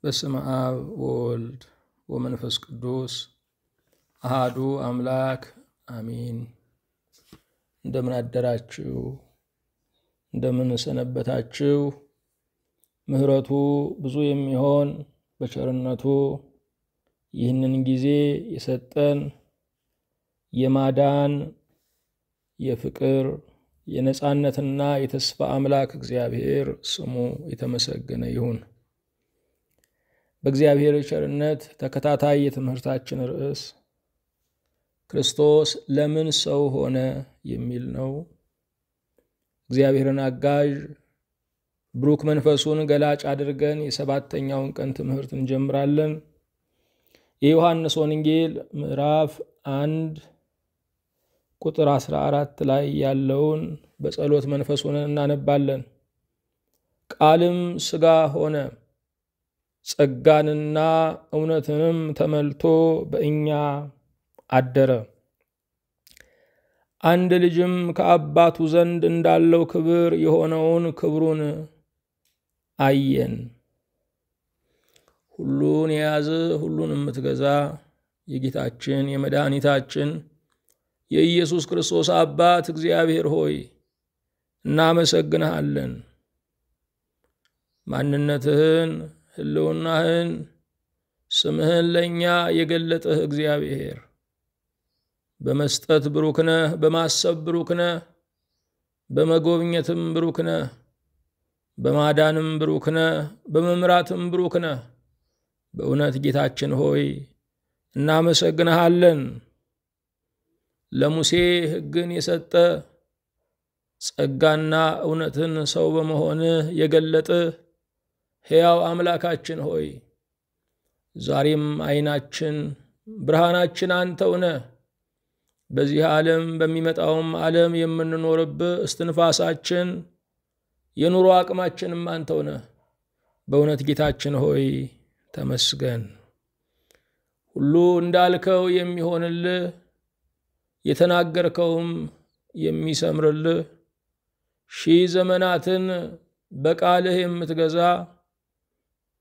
በስመ አብ ወወልድ ወመንፈስ ቅዱስ አሃዱ አምላክ አሜን። እንደምን አደራችሁ? እንደምን ሰነበታችሁ? ምህረቱ ብዙ የሚሆን በቸርነቱ ይህንን ጊዜ የሰጠን የማዳን የፍቅር የነጻነትና የተስፋ አምላክ እግዚአብሔር ስሙ የተመሰገነ ይሁን። በእግዚአብሔር ቸርነት ተከታታይ የትምህርታችን ርዕስ ክርስቶስ ለምን ሰው ሆነ የሚል ነው። እግዚአብሔርን አጋዥ ብሩክ መንፈሱን ገላጭ አድርገን የሰባተኛውን ቀን ትምህርት እንጀምራለን። የዮሐንስ ወንጌል ምዕራፍ 1 ቁጥር 14 ላይ ያለውን በጸሎት መንፈሱን እናነባለን። ቃልም ሥጋ ሆነ ጸጋንና እውነትንም ተመልቶ በእኛ አደረ። አንድ ልጅም ከአባቱ ዘንድ እንዳለው ክብር የሆነውን ክብሩን አየን። ሁሉን የያዘ ሁሉን የምትገዛ የጌታችን የመድኃኒታችን የኢየሱስ ክርስቶስ አባት እግዚአብሔር ሆይ እናመሰግንሃለን። ማንነትህን ህልውናህን ስምህን ለእኛ የገለጠህ እግዚአብሔር በመስጠት ብሩክ ነህ፣ በማሰብ ብሩክ ነህ፣ በመጎብኘትም ብሩክ ነህ፣ በማዳንም ብሩክ ነህ፣ በመምራትም ብሩክ ነህ። በእውነት ጌታችን ሆይ እናመሰግንሃለን። ለሙሴ ሕግን የሰጠ ጸጋና እውነትን ሰው በመሆንህ የገለጥህ ሕያው አምላካችን ሆይ ዛሬም ዓይናችን ብርሃናችን አንተው ነህ። በዚህ ዓለም በሚመጣውም ዓለም የምንኖርብህ እስትንፋሳችን የኑሮ አቅማችንም አንተው ነህ። በእውነት ጌታችን ሆይ ተመስገን። ሁሉ እንዳልከው የሚሆንልህ የተናገርከውም የሚሰምርልህ ሺህ ዘመናትን በቃልህ የምትገዛ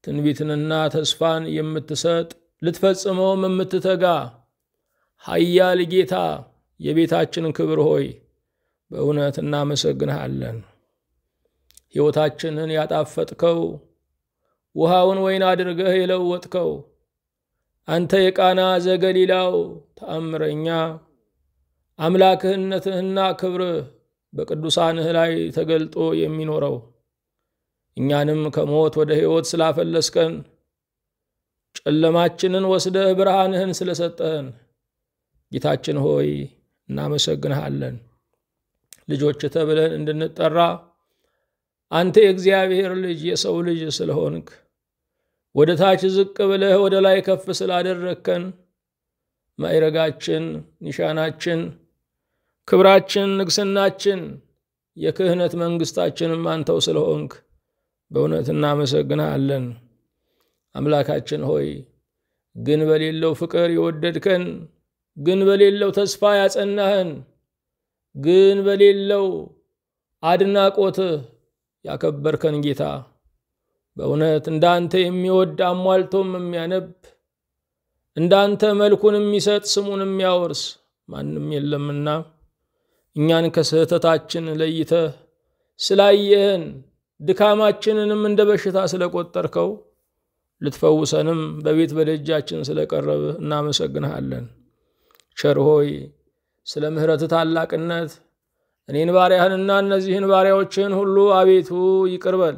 ትንቢትንና ተስፋን የምትሰጥ ልትፈጽመውም የምትተጋ ኃያል ጌታ የቤታችን ክብር ሆይ በእውነት እናመሰግንሃለን። ሕይወታችንን ያጣፈጥከው ውሃውን ወይን አድርገህ የለወጥከው አንተ የቃና ዘገሊላው ተአምረኛ አምላክህነትህና ክብርህ በቅዱሳንህ ላይ ተገልጦ የሚኖረው እኛንም ከሞት ወደ ሕይወት ስላፈለስከን ጨለማችንን ወስደህ ብርሃንህን ስለሰጠህን ጌታችን ሆይ እናመሰግንሃለን። ልጆች ተብለን እንድንጠራ አንተ የእግዚአብሔር ልጅ የሰው ልጅ ስለሆንክ ወደ ታች ዝቅ ብለህ ወደ ላይ ከፍ ስላደረግከን ማዕረጋችን፣ ኒሻናችን፣ ክብራችን፣ ንግስናችን፣ የክህነት መንግስታችንም አንተው ስለሆንክ በእውነት እናመሰግንሃለን። አምላካችን ሆይ ግን በሌለው ፍቅር የወደድከን፣ ግን በሌለው ተስፋ ያጸናህን፣ ግን በሌለው አድናቆትህ ያከበርከን ጌታ በእውነት እንዳንተ የሚወድ አሟልቶም የሚያነብ እንዳንተ መልኩን የሚሰጥ ስሙን የሚያወርስ ማንም የለምና እኛን ከስህተታችን ለይተህ ስላየህን ድካማችንንም እንደ በሽታ ስለቆጠርከው ልትፈውሰንም በቤት በደጃችን ስለቀረብህ እናመሰግንሃለን። ቸር ሆይ ስለ ምሕረትህ ታላቅነት እኔን ባሪያህንና እነዚህን ባሪያዎችህን ሁሉ አቤቱ ይቅር በል።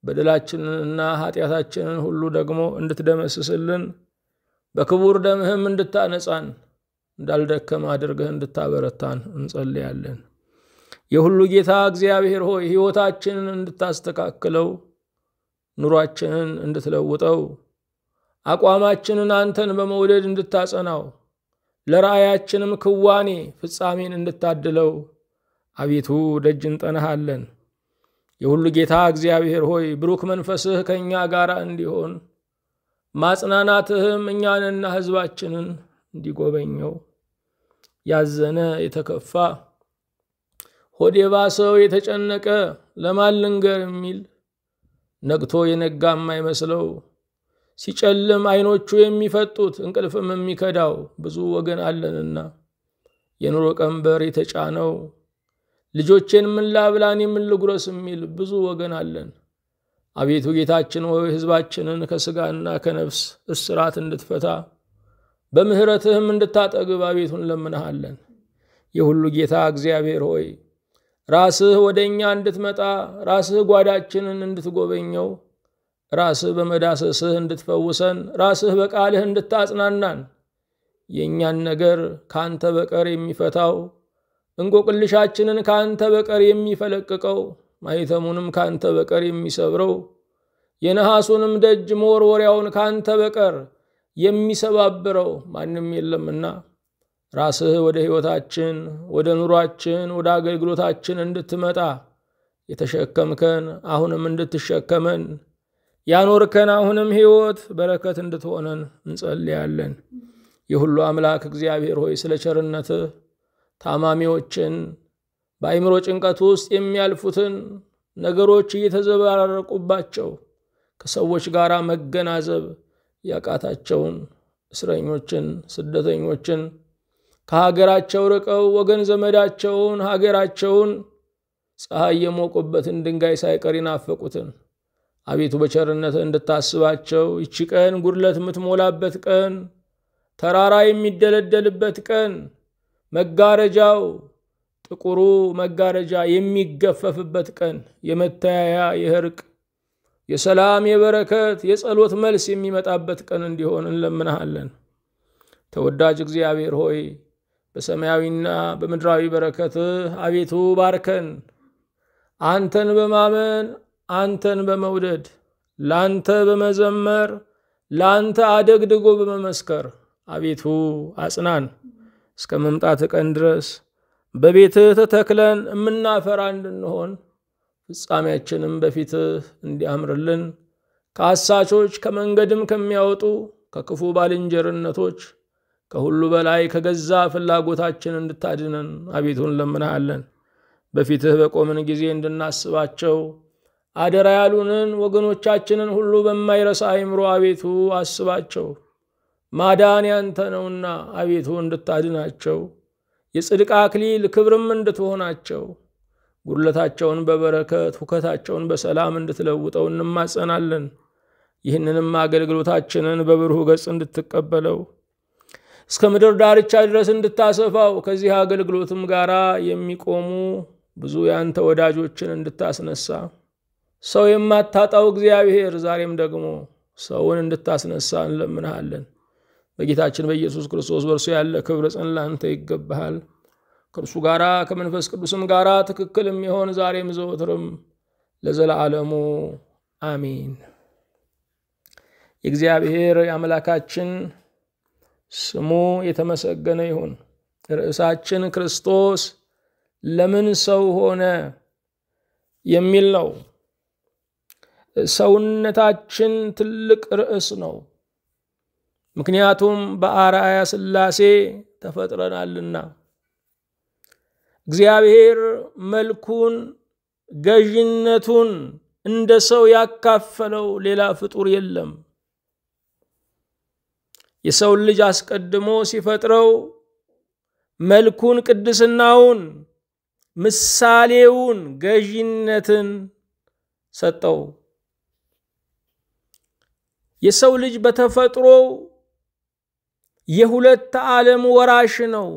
በደላችንንና ኃጢአታችንን ሁሉ ደግሞ እንድትደመስስልን በክቡር ደምህም እንድታነጻን እንዳልደከም አድርገህ እንድታበረታን እንጸልያለን። የሁሉ ጌታ እግዚአብሔር ሆይ ሕይወታችንን እንድታስተካክለው፣ ኑሯችንን እንድትለውጠው፣ አቋማችንን አንተን በመውደድ እንድታጸናው፣ ለራእያችንም ክዋኔ ፍጻሜን እንድታድለው አቤቱ ደጅ እንጠናሃለን። የሁሉ ጌታ እግዚአብሔር ሆይ ብሩክ መንፈስህ ከእኛ ጋር እንዲሆን ማጽናናትህም እኛንና ሕዝባችንን እንዲጎበኘው ያዘነ የተከፋ ሆድ የባሰው የተጨነቀ ለማን ልንገር የሚል ነግቶ የነጋ የማይመስለው ሲጨልም አይኖቹ የሚፈጡት እንቅልፍም የሚከዳው ብዙ ወገን አለንና የኑሮ ቀንበር የተጫነው ልጆቼን ምን ላብላን ምን ልጉረስ የሚል ብዙ ወገን አለን። አቤቱ ጌታችን ሆይ ሕዝባችንን ከስጋና ከነፍስ እስራት እንድትፈታ በምህረትህም እንድታጠግብ አቤቱን ለምንሃለን። የሁሉ ጌታ እግዚአብሔር ሆይ ራስህ ወደኛ እንድትመጣ ራስህ ጓዳችንን እንድትጎበኘው ራስህ በመዳሰስህ እንድትፈውሰን ራስህ በቃልህ እንድታጽናናን የኛን ነገር ካንተ በቀር የሚፈታው እንቆቅልሻችንን ካንተ በቀር የሚፈለቅቀው ማይተሙንም ካንተ በቀር የሚሰብረው የነሐሱንም ደጅ መወርወሪያውን ካንተ በቀር የሚሰባብረው ማንም የለምና ራስህ ወደ ሕይወታችን ወደ ኑሯችን ወደ አገልግሎታችን እንድትመጣ የተሸከምከን አሁንም እንድትሸከመን ያኖርከን አሁንም ሕይወት በረከት እንድትሆነን እንጸልያለን። የሁሉ አምላክ እግዚአብሔር ሆይ ስለ ቸርነትህ ታማሚዎችን በአይምሮ ጭንቀት ውስጥ የሚያልፉትን ነገሮች እየተዘባረቁባቸው ከሰዎች ጋር መገናዘብ ያቃታቸውን እስረኞችን ስደተኞችን ከሀገራቸው ርቀው ወገን ዘመዳቸውን ሀገራቸውን ፀሐይ የሞቁበትን ድንጋይ ሳይቀር ይናፈቁትን አቤቱ በቸርነትህ እንድታስባቸው ይህች ቀን ጉድለት የምትሞላበት ቀን ተራራ የሚደለደልበት ቀን መጋረጃው ጥቁሩ መጋረጃ የሚገፈፍበት ቀን የመተያያ የእርቅ የሰላም የበረከት የጸሎት መልስ የሚመጣበት ቀን እንዲሆን እንለምንሃለን። ተወዳጅ እግዚአብሔር ሆይ በሰማያዊና በምድራዊ በረከትህ አቤቱ ባርከን። አንተን በማመን አንተን በመውደድ ላንተ በመዘመር ላንተ አደግድጎ በመመስከር አቤቱ አጽናን። እስከ መምጣት ቀን ድረስ በቤትህ ተተክለን የምናፈራ እንድንሆን ፍጻሜያችንም በፊትህ እንዲያምርልን ከአሳቾች ከመንገድም ከሚያወጡ ከክፉ ባልንጀርነቶች ከሁሉ በላይ ከገዛ ፍላጎታችን እንድታድነን አቤቱን ለምንሃለን። በፊትህ በቆምን ጊዜ እንድናስባቸው አደራ ያሉንን ወገኖቻችንን ሁሉ በማይረሳ አይምሮ አቤቱ አስባቸው። ማዳን ያንተ ነውና አቤቱ እንድታድናቸው የጽድቅ አክሊል ክብርም እንድትሆናቸው ጉድለታቸውን በበረከት ሁከታቸውን በሰላም እንድትለውጠው እንማጸናለን። ይህንንም አገልግሎታችንን በብሩህ ገጽ እንድትቀበለው እስከ ምድር ዳርቻ ድረስ እንድታሰፋው ከዚህ አገልግሎትም ጋራ የሚቆሙ ብዙ ያንተ ወዳጆችን እንድታስነሳ ሰው የማታጣው እግዚአብሔር ዛሬም ደግሞ ሰውን እንድታስነሳ እንለምንሃለን። በጌታችን በኢየሱስ ክርስቶስ በእርሱ ያለ ክብር ጸንላንተ ይገባሃል። ከእርሱ ጋራ ከመንፈስ ቅዱስም ጋራ ትክክል የሚሆን ዛሬም ዘወትርም ለዘላለሙ አሜን። የእግዚአብሔር የአምላካችን ስሙ የተመሰገነ ይሁን። ርዕሳችን ክርስቶስ ለምን ሰው ሆነ የሚል ነው። ሰውነታችን ትልቅ ርዕስ ነው። ምክንያቱም በአርአያ ሥላሴ ተፈጥረናልና እግዚአብሔር መልኩን ገዥነቱን እንደ ሰው ያካፈለው ሌላ ፍጡር የለም። የሰው ልጅ አስቀድሞ ሲፈጥረው መልኩን ቅድስናውን ምሳሌውን ገዥነትን ሰጠው። የሰው ልጅ በተፈጥሮ የሁለት ዓለም ወራሽ ነው።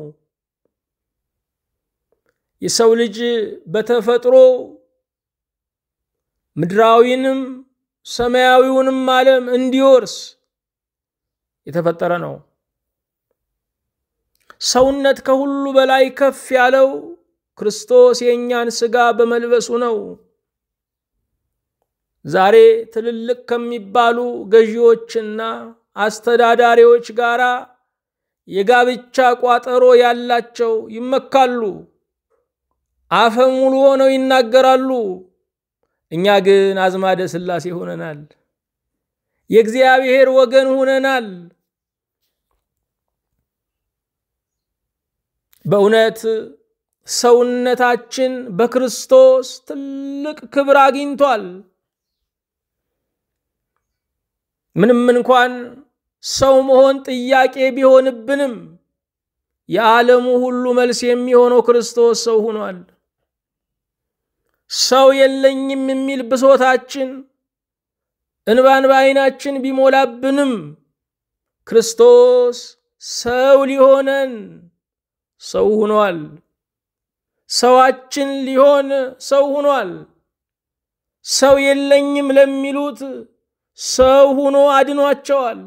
የሰው ልጅ በተፈጥሮ ምድራዊንም ሰማያዊውንም ዓለም እንዲወርስ የተፈጠረ ነው። ሰውነት ከሁሉ በላይ ከፍ ያለው ክርስቶስ የኛን ሥጋ በመልበሱ ነው። ዛሬ ትልልቅ ከሚባሉ ገዢዎችና አስተዳዳሪዎች ጋራ የጋብቻ ቋጠሮ ያላቸው ይመካሉ፣ አፈሙሉ ሆነው ይናገራሉ። እኛ ግን አዝማደ ሥላሴ ሆነናል፣ የእግዚአብሔር ወገን ሆነናል። በእውነት ሰውነታችን በክርስቶስ ትልቅ ክብር አግኝቷል። ምንም እንኳን ሰው መሆን ጥያቄ ቢሆንብንም የዓለሙ ሁሉ መልስ የሚሆነው ክርስቶስ ሰው ሆኗል። ሰው የለኝም የሚል ብሶታችን እንባን በዓይናችን ቢሞላብንም ክርስቶስ ሰው ሊሆነን ሰው ሆኗል። ሰዋችን ሊሆን ሰው ሆኗል። ሰው የለኝም ለሚሉት ሰው ሆኖ አድኗቸዋል።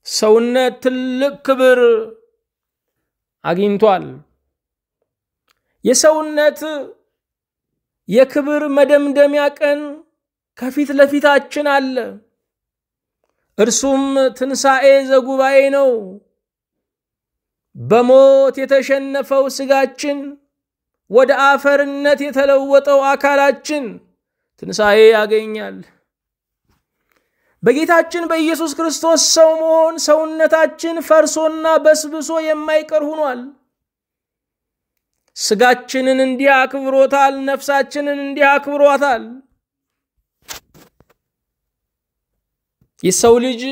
ሰውነት ትልቅ ክብር አግኝቷል። የሰውነት የክብር መደምደሚያ ቀን ከፊት ለፊታችን አለ። እርሱም ትንሣኤ ዘጉባኤ ነው። በሞት የተሸነፈው ስጋችን ወደ አፈርነት የተለወጠው አካላችን ትንሣኤ ያገኛል። በጌታችን በኢየሱስ ክርስቶስ ሰው መሆን ሰውነታችን ፈርሶና በስብሶ የማይቀር ሆኗል። ስጋችንን እንዲህ አክብሮታል፣ ነፍሳችንን እንዲህ አክብሮታል። የሰው ልጅ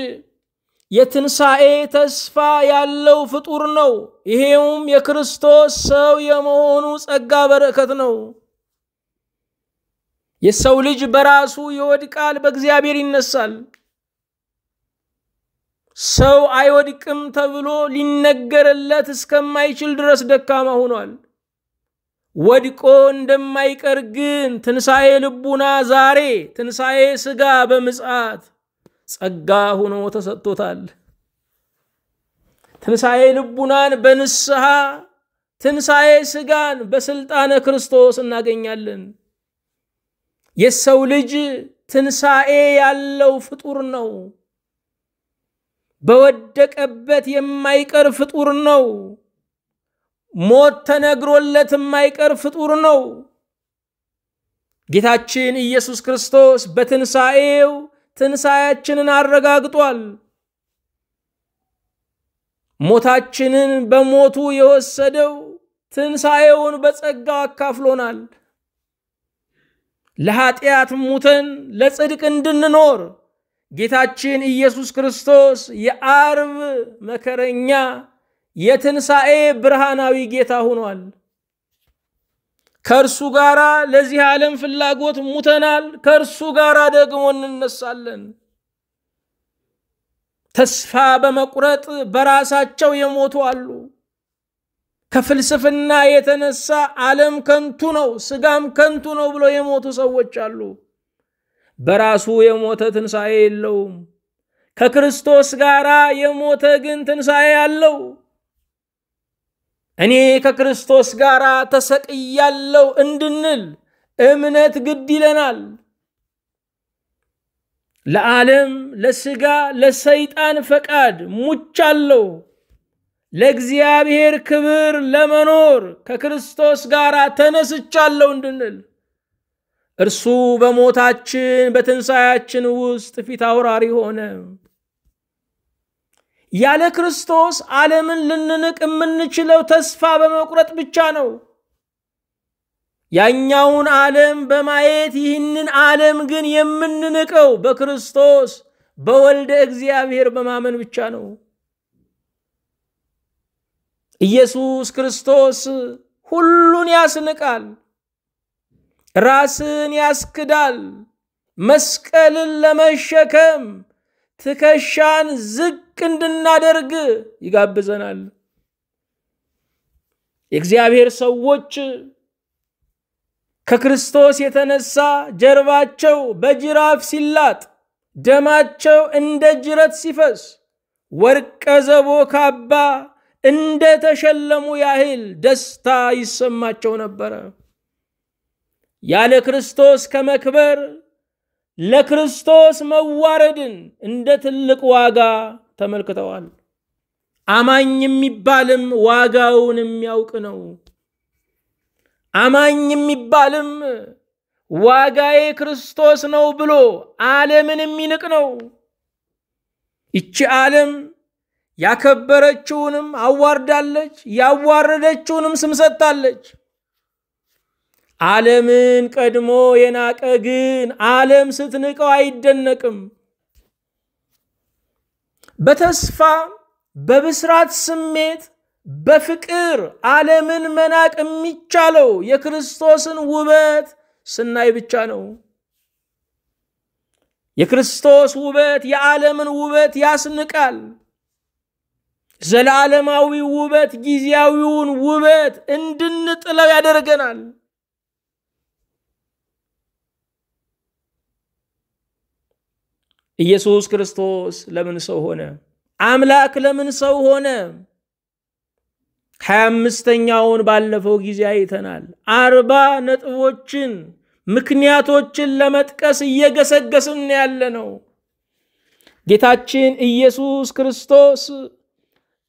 የትንሣኤ ተስፋ ያለው ፍጡር ነው። ይሄውም የክርስቶስ ሰው የመሆኑ ጸጋ በረከት ነው። የሰው ልጅ በራሱ ይወድቃል፣ በእግዚአብሔር ይነሳል። ሰው አይወድቅም ተብሎ ሊነገርለት እስከማይችል ድረስ ደካማ ሆኗል። ወድቆ እንደማይቀር ግን ትንሣኤ ልቡና ዛሬ፣ ትንሣኤ ሥጋ በምጽአት ጸጋ ሆኖ ተሰጥቶታል። ትንሣኤ ልቡናን በንስሐ ትንሣኤ ሥጋን በስልጣነ ክርስቶስ እናገኛለን። የሰው ልጅ ትንሣኤ ያለው ፍጡር ነው። በወደቀበት የማይቀር ፍጡር ነው። ሞት ተነግሮለት የማይቀር ፍጡር ነው። ጌታችን ኢየሱስ ክርስቶስ በትንሣኤው ትንሣኤያችንን አረጋግጧል። ሞታችንን በሞቱ የወሰደው ትንሣኤውን በጸጋው አካፍሎናል። ለኃጢአት ሙተን ለጽድቅ እንድንኖር ጌታችን ኢየሱስ ክርስቶስ የዓርብ መከረኛ የትንሣኤ ብርሃናዊ ጌታ ሆኗል። ከእርሱ ጋር ለዚህ ዓለም ፍላጎት ሙተናል፣ ከእርሱ ጋር ደግሞ እንነሳለን። ተስፋ በመቁረጥ በራሳቸው የሞቱ አሉ። ከፍልስፍና የተነሳ ዓለም ከንቱ ነው፣ ስጋም ከንቱ ነው ብሎ የሞቱ ሰዎች አሉ። በራሱ የሞተ ትንሣኤ የለውም። ከክርስቶስ ጋር የሞተ ግን ትንሣኤ አለው። እኔ ከክርስቶስ ጋር ተሰቅያለሁ እንድንል እምነት ግድ ይለናል። ለዓለም፣ ለስጋ፣ ለሰይጣን ፈቃድ ሙቻለሁ፣ ለእግዚአብሔር ክብር ለመኖር ከክርስቶስ ጋር ተነስቻለሁ እንድንል እርሱ በሞታችን በትንሣኤያችን ውስጥ ፊት አውራሪ ሆነ። ያለ ክርስቶስ ዓለምን ልንንቅ የምንችለው ተስፋ በመቁረጥ ብቻ ነው። ያኛውን ዓለም በማየት ይህንን ዓለም ግን የምንንቀው በክርስቶስ በወልደ እግዚአብሔር በማመን ብቻ ነው። ኢየሱስ ክርስቶስ ሁሉን ያስንቃል፣ ራስን ያስክዳል። መስቀልን ለመሸከም ትከሻን ዝቅ እንድናደርግ ይጋብዘናል። የእግዚአብሔር ሰዎች ከክርስቶስ የተነሳ ጀርባቸው በጅራፍ ሲላጥ፣ ደማቸው እንደ ጅረት ሲፈስ፣ ወርቀ ዘቦ ካባ እንደ ተሸለሙ ያህል ደስታ ይሰማቸው ነበረ። ያለ ክርስቶስ ከመክበር ለክርስቶስ መዋረድን እንደ ትልቅ ዋጋ ተመልክተዋል። አማኝ የሚባልም ዋጋውን የሚያውቅ ነው። አማኝ የሚባልም ዋጋዬ ክርስቶስ ነው ብሎ ዓለምን የሚንቅ ነው። ይቺ ዓለም ያከበረችውንም አዋርዳለች፣ ያዋረደችውንም ስም ሰጥታለች። ዓለምን ቀድሞ የናቀ ግን ዓለም ስትንቀው አይደነቅም። በተስፋ በብስራት ስሜት በፍቅር ዓለምን መናቅ የሚቻለው የክርስቶስን ውበት ስናይ ብቻ ነው። የክርስቶስ ውበት የዓለምን ውበት ያስንቃል። ዘላለማዊ ውበት ጊዜያዊውን ውበት እንድንጥለው ያደርገናል። ኢየሱስ ክርስቶስ ለምን ሰው ሆነ? አምላክ ለምን ሰው ሆነ? 25ኛውን ባለፈው ጊዜ አይተናል። 40 ነጥቦችን ምክንያቶችን ለመጥቀስ እየገሰገስን ያለነው ጌታችን ኢየሱስ ክርስቶስ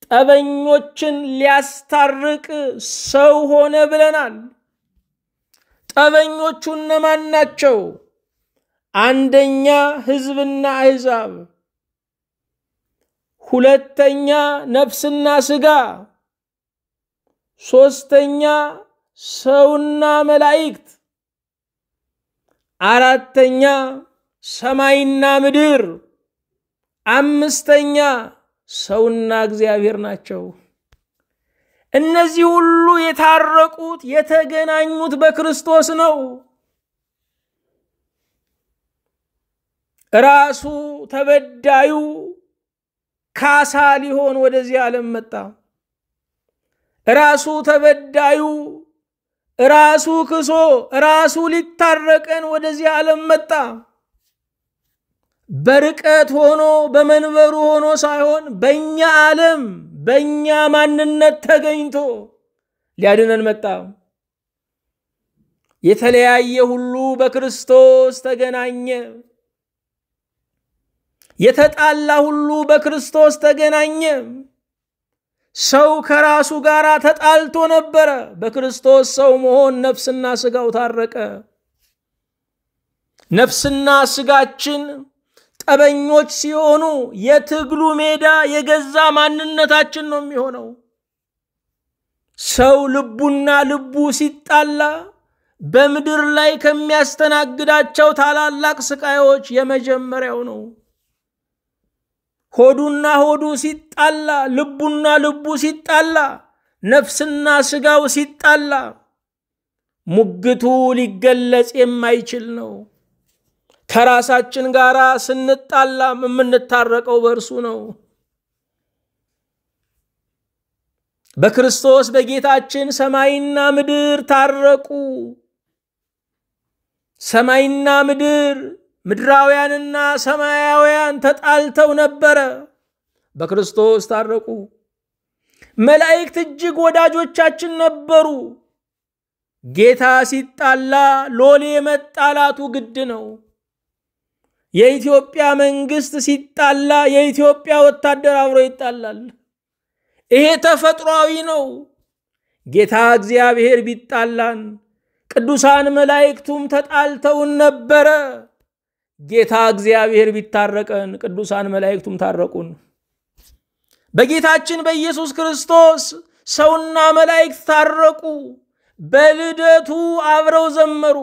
ጠበኞችን ሊያስታርቅ ሰው ሆነ ብለናል። ጠበኞቹ እነማን ናቸው? አንደኛ ሕዝብና አሕዛብ፣ ሁለተኛ ነፍስና ሥጋ፣ ሶስተኛ ሰውና መላእክት፣ አራተኛ ሰማይና ምድር፣ አምስተኛ ሰውና እግዚአብሔር ናቸው። እነዚህ ሁሉ የታረቁት የተገናኙት በክርስቶስ ነው። ራሱ ተበዳዩ ካሳ ሊሆን ወደዚህ ዓለም መጣ። ራሱ ተበዳዩ ራሱ ክሶ ራሱ ሊታረቀን ወደዚህ ዓለም መጣ። በርቀት ሆኖ በመንበሩ ሆኖ ሳይሆን በእኛ ዓለም በእኛ ማንነት ተገኝቶ ሊያድነን መጣ። የተለያየ ሁሉ በክርስቶስ ተገናኘ። የተጣላ ሁሉ በክርስቶስ ተገናኘ። ሰው ከራሱ ጋር ተጣልቶ ነበረ። በክርስቶስ ሰው መሆን ነፍስና ሥጋው ታረቀ። ነፍስና ሥጋችን ጠበኞች ሲሆኑ የትግሉ ሜዳ የገዛ ማንነታችን ነው የሚሆነው። ሰው ልቡና ልቡ ሲጣላ በምድር ላይ ከሚያስተናግዳቸው ታላላቅ ስቃዮች የመጀመሪያው ነው። ሆዱና ሆዱ ሲጣላ፣ ልቡና ልቡ ሲጣላ፣ ነፍስና ሥጋው ሲጣላ ሙግቱ ሊገለጽ የማይችል ነው። ከራሳችን ጋር ስንጣላም የምንታረቀው በእርሱ ነው። በክርስቶስ በጌታችን ሰማይና ምድር ታረቁ። ሰማይና ምድር ምድራውያንና ሰማያውያን ተጣልተው ነበረ። በክርስቶስ ታረቁ። መላእክት እጅግ ወዳጆቻችን ነበሩ። ጌታ ሲጣላ ሎሌ መጣላቱ ግድ ነው። የኢትዮጵያ መንግስት ሲጣላ የኢትዮጵያ ወታደር አብሮ ይጣላል። ይሄ ተፈጥሯዊ ነው። ጌታ እግዚአብሔር ቢጣላን ቅዱሳን መላእክቱም ተጣልተውን ነበረ። ጌታ እግዚአብሔር ቢታረቀን ቅዱሳን መላእክቱም ታረቁን። በጌታችን በኢየሱስ ክርስቶስ ሰውና መላእክት ታረቁ። በልደቱ አብረው ዘመሩ።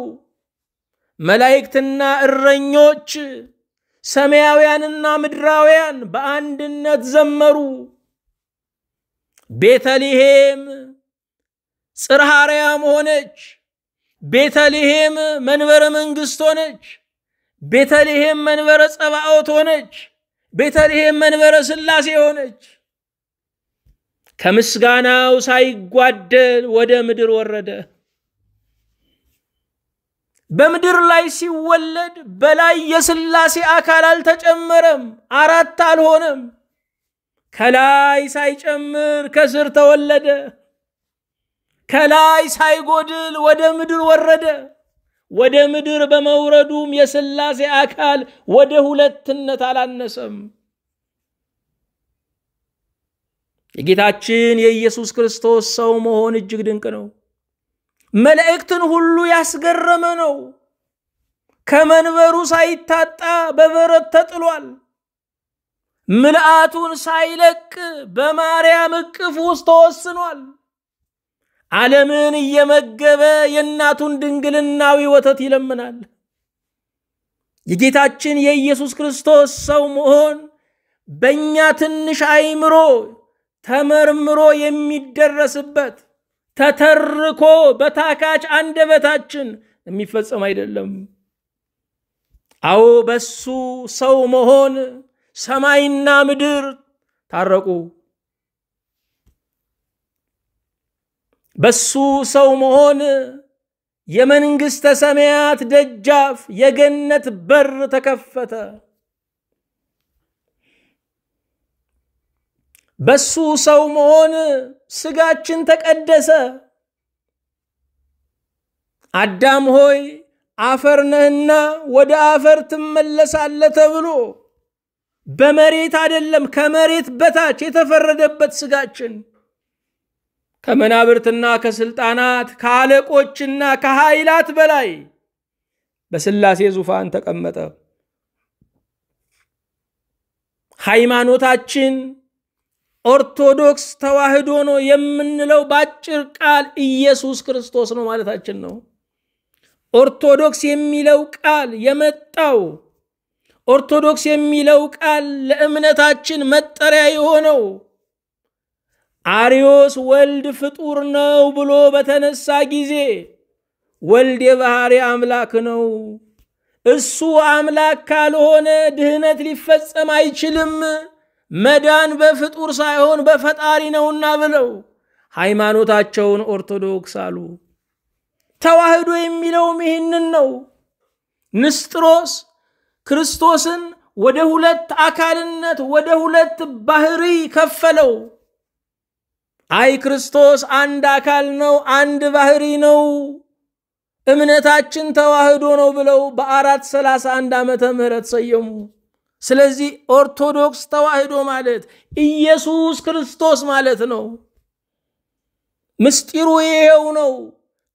መላእክትና እረኞች ሰማያውያንና ምድራውያን በአንድነት ዘመሩ። ቤተልሔም ጽርሐ አርያም ሆነች። ቤተልሔም መንበረ መንግስት ሆነች። ቤተልሔም መንበረ ጸባኦት ሆነች። ቤተልሔም መንበረ ሥላሴ ሆነች። ከምስጋናው ሳይጓደል ወደ ምድር ወረደ። በምድር ላይ ሲወለድ በላይ የሥላሴ አካል አልተጨመረም፣ አራት አልሆነም። ከላይ ሳይጨምር ከስር ተወለደ። ከላይ ሳይጎድል ወደ ምድር ወረደ። ወደ ምድር በመውረዱም የሥላሴ አካል ወደ ሁለትነት አላነሰም። የጌታችን የኢየሱስ ክርስቶስ ሰው መሆን እጅግ ድንቅ ነው። መላእክትን ሁሉ ያስገረመ ነው። ከመንበሩ ሳይታጣ በበረት ተጥሏል። ምልአቱን ሳይለቅ በማርያም እቅፍ ውስጥ ተወስኗል። ዓለምን እየመገበ የእናቱን ድንግልናዊ ወተት ይለምናል። የጌታችን የኢየሱስ ክርስቶስ ሰው መሆን በእኛ ትንሽ አይምሮ ተመርምሮ የሚደረስበት ተተርኮ በታካች አንደበታችን የሚፈጸም አይደለም። አዎ በሱ ሰው መሆን ሰማይና ምድር ታረቁ። በሱ ሰው መሆን የመንግስተ ሰማያት ደጃፍ የገነት በር ተከፈተ። በሱ ሰው መሆን ስጋችን ተቀደሰ። አዳም ሆይ አፈር ነህና ወደ አፈር ትመለሳለህ ተብሎ በመሬት አይደለም ከመሬት በታች የተፈረደበት ስጋችን ከመናብርትና ከስልጣናት ከአለቆችና ከኃይላት በላይ በስላሴ ዙፋን ተቀመጠ። ሃይማኖታችን ኦርቶዶክስ ተዋህዶ ነው የምንለው ባጭር ቃል ኢየሱስ ክርስቶስ ነው ማለታችን ነው። ኦርቶዶክስ የሚለው ቃል የመጣው ኦርቶዶክስ የሚለው ቃል ለእምነታችን መጠሪያ የሆነው አርዮስ ወልድ ፍጡር ነው ብሎ በተነሳ ጊዜ ወልድ የባህሪ አምላክ ነው፣ እሱ አምላክ ካልሆነ ድህነት ሊፈጸም አይችልም፣ መዳን በፍጡር ሳይሆን በፈጣሪ ነውና ብለው ሃይማኖታቸውን ኦርቶዶክስ አሉ። ተዋህዶ የሚለውም ይህንን ነው። ንስጥሮስ ክርስቶስን ወደ ሁለት አካልነት ወደ ሁለት ባህሪ ከፈለው። አይ ክርስቶስ አንድ አካል ነው፣ አንድ ባህሪ ነው፣ እምነታችን ተዋህዶ ነው ብለው በ431 ዓመተ ምህረት ሰየሙ። ስለዚህ ኦርቶዶክስ ተዋህዶ ማለት ኢየሱስ ክርስቶስ ማለት ነው። ምስጢሩ ይሄው ነው።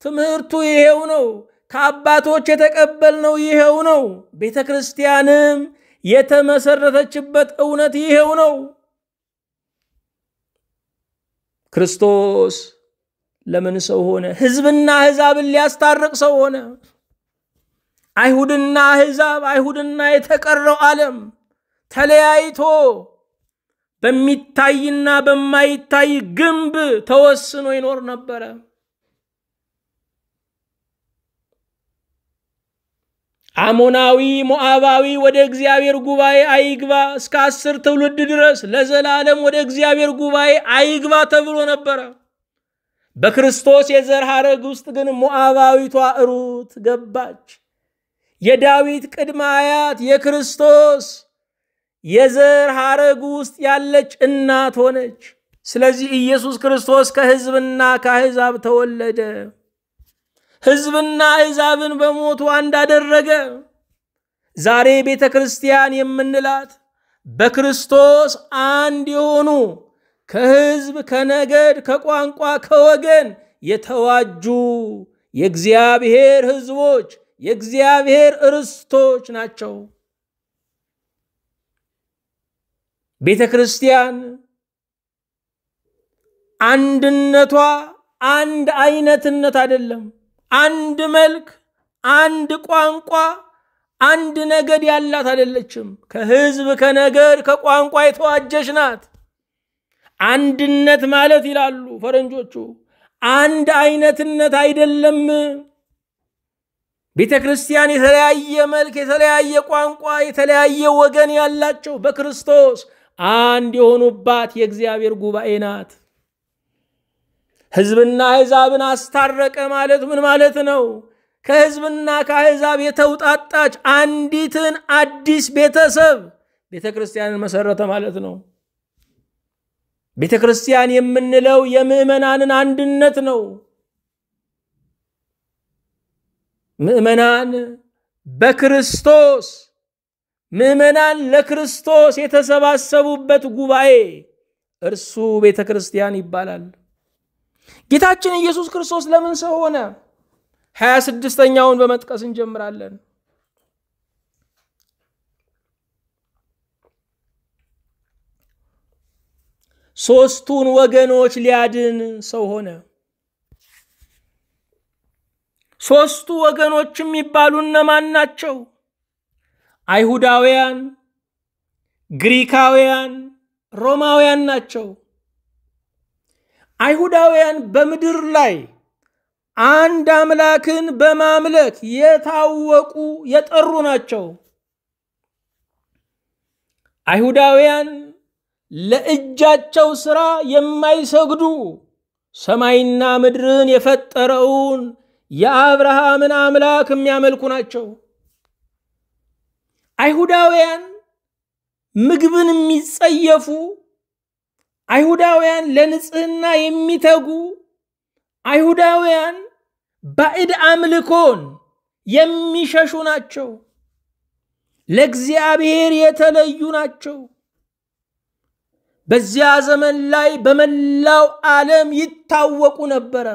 ትምህርቱ ይሄው ነው። ከአባቶች የተቀበልነው ይሄው ነው። ቤተክርስቲያንም የተመሰረተችበት እውነት ይሄው ነው። ክርስቶስ ለምን ሰው ሆነ? ህዝብና አሕዛብን ሊያስታርቅ ሰው ሆነ። አይሁድና አሕዛብ አይሁድና የተቀረው ዓለም ተለያይቶ በሚታይና በማይታይ ግንብ ተወስኖ ይኖር ነበር። አሞናዊ ሞዓባዊ ወደ እግዚአብሔር ጉባኤ አይግባ እስከ 10 ትውልድ ድረስ ለዘላለም ወደ እግዚአብሔር ጉባኤ አይግባ ተብሎ ነበር። በክርስቶስ የዘር ሐረግ ውስጥ ግን ሞዓባዊቷ ሩት ገባች። የዳዊት ቅድመ አያት የክርስቶስ የዘር ሐረግ ውስጥ ያለች እናት ሆነች። ስለዚህ ኢየሱስ ክርስቶስ ከሕዝብና ከአሕዛብ ተወለደ። ሕዝብና አሕዛብን በሞቱ አንድ አደረገ። ዛሬ ቤተክርስቲያን የምንላት በክርስቶስ አንድ የሆኑ ከሕዝብ ከነገድ ከቋንቋ ከወገን የተዋጁ የእግዚአብሔር ሕዝቦች የእግዚአብሔር ርስቶች ናቸው። ቤተክርስቲያን አንድነቷ አንድ አይነትነት አይደለም። አንድ መልክ፣ አንድ ቋንቋ፣ አንድ ነገድ ያላት አይደለችም። ከሕዝብ ከነገድ ከቋንቋ የተዋጀች ናት። አንድነት ማለት ይላሉ ፈረንጆቹ አንድ አይነትነት አይደለም። ቤተክርስቲያን የተለያየ መልክ፣ የተለያየ ቋንቋ፣ የተለያየ ወገን ያላቸው በክርስቶስ አንድ የሆኑባት የእግዚአብሔር ጉባኤ ናት። ሕዝብና አሕዛብን አስታረቀ ማለት ምን ማለት ነው? ከሕዝብና ከአሕዛብ የተውጣጣች አንዲትን አዲስ ቤተሰብ ቤተክርስቲያንን መሰረተ ማለት ነው። ቤተክርስቲያን የምንለው የምእመናንን አንድነት ነው። ምእመናን በክርስቶስ ምእመናን ለክርስቶስ የተሰባሰቡበት ጉባኤ እርሱ ቤተክርስቲያን ይባላል። ጌታችን ኢየሱስ ክርስቶስ ለምን ሰው ሆነ? 26ኛውን በመጥቀስ እንጀምራለን። ሶስቱን ወገኖች ሊያድን ሰው ሆነ። ሶስቱ ወገኖች የሚባሉ እነማን ናቸው? አይሁዳውያን፣ ግሪካውያን፣ ሮማውያን ናቸው። አይሁዳውያን በምድር ላይ አንድ አምላክን በማምለክ የታወቁ የጠሩ ናቸው። አይሁዳውያን ለእጃቸው ሥራ የማይሰግዱ ሰማይና ምድርን የፈጠረውን የአብርሃምን አምላክ የሚያመልኩ ናቸው። አይሁዳውያን ምግብን የሚጸየፉ፣ አይሁዳውያን ለንጽህና የሚተጉ፣ አይሁዳውያን ባዕድ አምልኮን የሚሸሹ ናቸው። ለእግዚአብሔር የተለዩ ናቸው። በዚያ ዘመን ላይ በመላው ዓለም ይታወቁ ነበረ።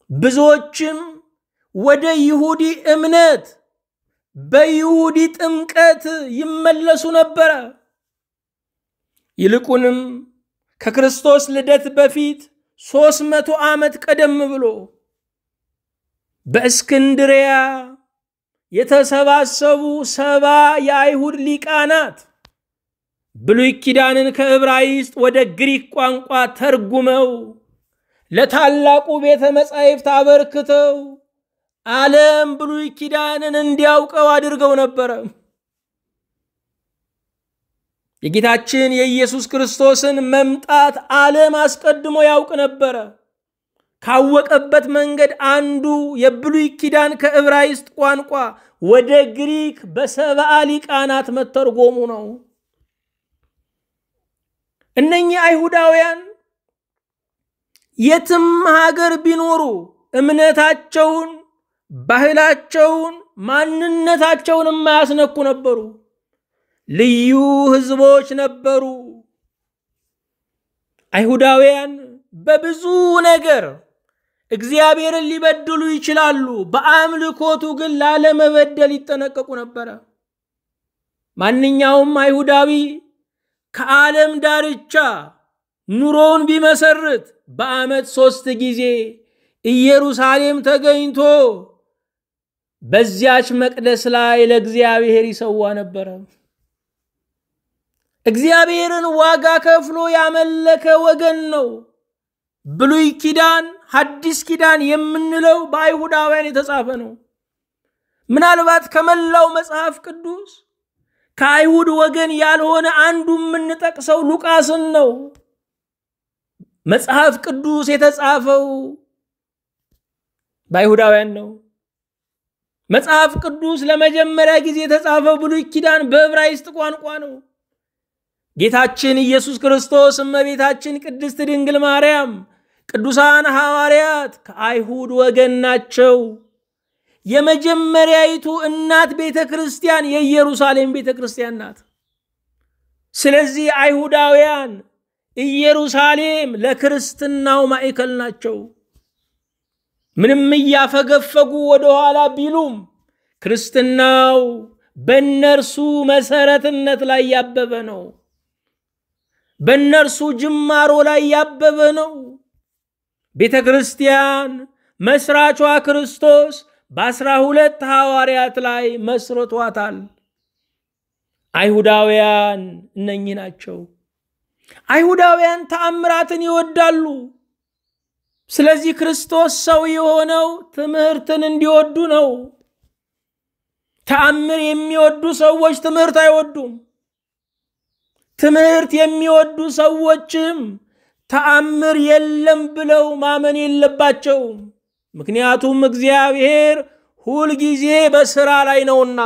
ብዙዎችም ወደ ይሁዲ እምነት በይሁዲ ጥምቀት ይመለሱ ነበረ። ይልቁንም ከክርስቶስ ልደት በፊት 300 ዓመት ቀደም ብሎ በእስክንድሪያ የተሰባሰቡ 70 የአይሁድ ሊቃናት ብሉይ ኪዳንን ከዕብራይስጥ ወደ ግሪክ ቋንቋ ተርጉመው ለታላቁ ቤተ መጻሕፍት አበርክተው ዓለም ብሉይ ኪዳንን እንዲያውቀው አድርገው ነበር። የጌታችን የኢየሱስ ክርስቶስን መምጣት ዓለም አስቀድሞ ያውቅ ነበር። ካወቀበት መንገድ አንዱ የብሉይ ኪዳን ከዕብራይስጥ ቋንቋ ወደ ግሪክ በ70 ሊቃናት መተርጎሙ ነው። እነኚህ አይሁዳውያን የትም ሀገር ቢኖሩ እምነታቸውን፣ ባህላቸውን፣ ማንነታቸውን የማያስነኩ ነበሩ። ልዩ ሕዝቦች ነበሩ። አይሁዳውያን በብዙ ነገር እግዚአብሔርን ሊበድሉ ይችላሉ። በአምልኮቱ ግን ላለመበደል ይጠነቀቁ ነበር። ማንኛውም አይሁዳዊ ከዓለም ዳርቻ ኑሮውን ቢመሰርት በዓመት 3 ጊዜ ኢየሩሳሌም ተገኝቶ በዚያች መቅደስ ላይ ለእግዚአብሔር ይሰዋ ነበር። እግዚአብሔርን ዋጋ ከፍሎ ያመለከ ወገን ነው። ብሉይ ኪዳን፣ ሐዲስ ኪዳን የምንለው በአይሁዳውያን የተጻፈ ነው። ምናልባት ከመላው መጽሐፍ ቅዱስ ከአይሁድ ወገን ያልሆነ አንዱ የምንጠቅሰው ሉቃስን ነው። መጽሐፍ ቅዱስ የተጻፈው በአይሁዳውያን ነው። መጽሐፍ ቅዱስ ለመጀመሪያ ጊዜ የተጻፈው ብሉይ ኪዳን በዕብራይስጥ ቋንቋ ነው። ጌታችን ኢየሱስ ክርስቶስ፣ እመቤታችን ቅድስት ድንግል ማርያም፣ ቅዱሳን ሐዋርያት ከአይሁድ ወገን ናቸው። የመጀመሪያይቱ እናት ቤተክርስቲያን የኢየሩሳሌም ቤተክርስቲያን ናት። ስለዚህ አይሁዳውያን ኢየሩሳሌም ለክርስትናው ማዕከል ናቸው። ምንም እያፈገፈጉ ወደ ኋላ ቢሉም ክርስትናው በእነርሱ መሰረትነት ላይ ያበበ ነው። በእነርሱ ጅማሮ ላይ ያበበ ነው። ቤተክርስቲያን መስራቿ ክርስቶስ በ12 ሐዋርያት ላይ መስርቷታል። አይሁዳውያን እነኚህ ናቸው። አይሁዳውያን ተአምራትን ይወዳሉ። ስለዚህ ክርስቶስ ሰው የሆነው ትምህርትን እንዲወዱ ነው። ተአምር የሚወዱ ሰዎች ትምህርት አይወዱም። ትምህርት የሚወዱ ሰዎችም ተአምር የለም ብለው ማመን የለባቸውም። ምክንያቱም እግዚአብሔር ሁል ጊዜ በሥራ ላይ ነውና።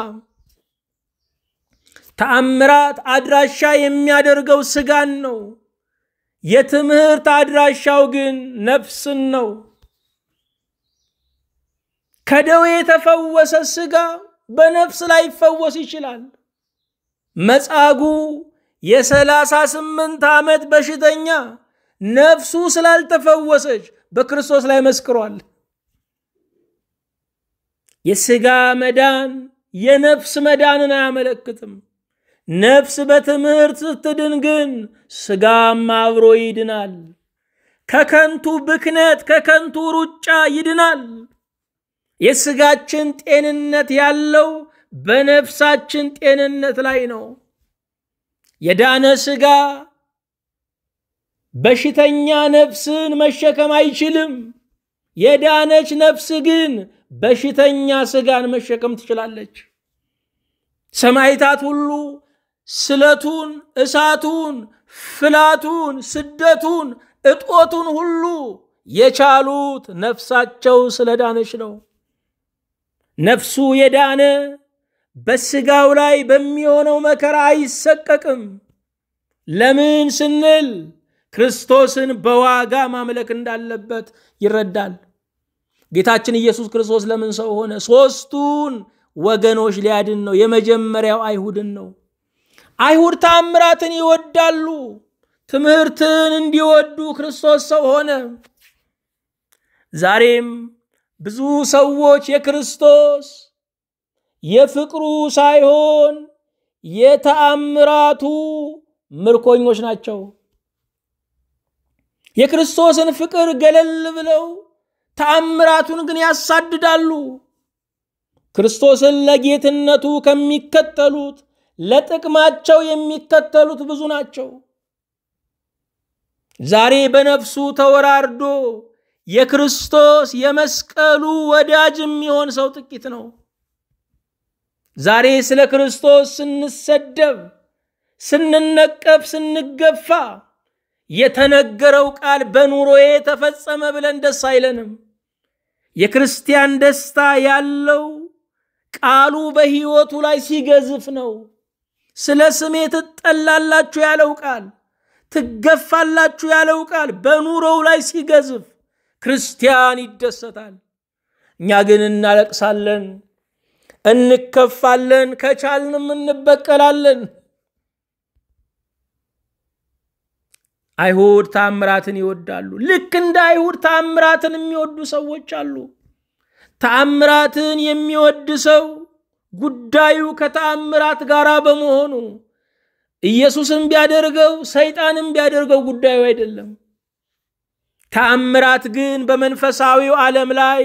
ተአምራት አድራሻ የሚያደርገው ስጋን ነው። የትምህርት አድራሻው ግን ነፍስን ነው። ከደዌ የተፈወሰ ስጋ በነፍስ ላይ ይፈወስ ይችላል። መጻጉዕ የ38 ዓመት በሽተኛ ነፍሱ ስላልተፈወሰች በክርስቶስ ላይ መስክሯል። የስጋ መዳን የነፍስ መዳንን አያመለክትም። ነፍስ በትምህርት ስትድን ግን ስጋም አብሮ ይድናል። ከከንቱ ብክነት ከከንቱ ሩጫ ይድናል። የስጋችን ጤንነት ያለው በነፍሳችን ጤንነት ላይ ነው። የዳነ ሥጋ በሽተኛ ነፍስን መሸከም አይችልም። የዳነች ነፍስ ግን በሽተኛ ሥጋን መሸከም ትችላለች። ሰማዕታት ሁሉ ስለቱን፣ እሳቱን፣ ፍላቱን፣ ስደቱን፣ እጦቱን ሁሉ የቻሉት ነፍሳቸው ስለዳነች ነው። ነፍሱ የዳነ በሥጋው ላይ በሚሆነው መከራ አይሰቀቅም። ለምን ስንል ክርስቶስን በዋጋ ማምለክ እንዳለበት ይረዳል። ጌታችን ኢየሱስ ክርስቶስ ለምን ሰው ሆነ? ሦስቱን ወገኖች ሊያድን ነው። የመጀመሪያው አይሁድን ነው። አይሁድ ተአምራትን ይወዳሉ። ትምህርትን እንዲወዱ ክርስቶስ ሰው ሆነ። ዛሬም ብዙ ሰዎች የክርስቶስ የፍቅሩ ሳይሆን የተአምራቱ ምርኮኞች ናቸው። የክርስቶስን ፍቅር ገለል ብለው ተአምራቱን ግን ያሳድዳሉ። ክርስቶስን ለጌትነቱ ከሚከተሉት ለጥቅማቸው የሚከተሉት ብዙ ናቸው። ዛሬ በነፍሱ ተወራርዶ የክርስቶስ የመስቀሉ ወዳጅ የሚሆን ሰው ጥቂት ነው። ዛሬ ስለ ክርስቶስ ስንሰደብ፣ ስንነቀፍ፣ ስንገፋ የተነገረው ቃል በኑሮዬ ተፈጸመ ብለን ደስ አይለንም። የክርስቲያን ደስታ ያለው ቃሉ በሕይወቱ ላይ ሲገዝፍ ነው። ስለ ስሜ ትጠላላችሁ ያለው ቃል፣ ትገፋላችሁ ያለው ቃል በኑሮው ላይ ሲገዝፍ ክርስቲያን ይደሰታል። እኛ ግን እናለቅሳለን፣ እንከፋለን፣ ከቻልንም እንበቀላለን። አይሁድ ተአምራትን ይወዳሉ። ልክ እንደ አይሁድ ተአምራትን የሚወዱ ሰዎች አሉ። ተአምራትን የሚወድ ሰው ጉዳዩ ከተአምራት ጋር በመሆኑ ኢየሱስም ቢያደርገው ሰይጣንም ቢያደርገው ጉዳዩ አይደለም። ተአምራት ግን በመንፈሳዊው ዓለም ላይ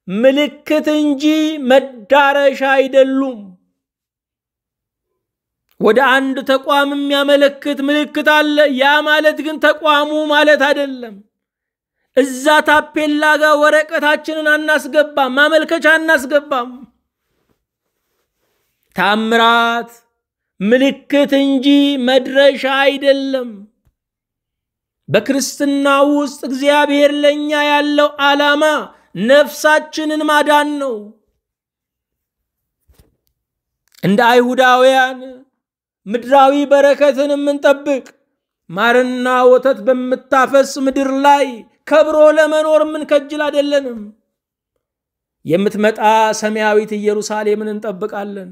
ምልክት እንጂ መዳረሻ አይደሉም። ወደ አንድ ተቋም የሚያመለክት ምልክት አለ። ያ ማለት ግን ተቋሙ ማለት አይደለም። እዛ ታፔላ ጋር ወረቀታችንን አናስገባም፣ ማመልከቻ አናስገባም። ተአምራት ምልክት እንጂ መድረሻ አይደለም። በክርስትና ውስጥ እግዚአብሔር ለኛ ያለው ዓላማ ነፍሳችንን ማዳን ነው። እንደ አይሁዳውያን ምድራዊ በረከትን የምንጠብቅ ማርና ወተት በምታፈስ ምድር ላይ ከብሮ ለመኖር የምንከጅል አይደለንም። የምትመጣ ሰማያዊት ኢየሩሳሌምን እንጠብቃለን።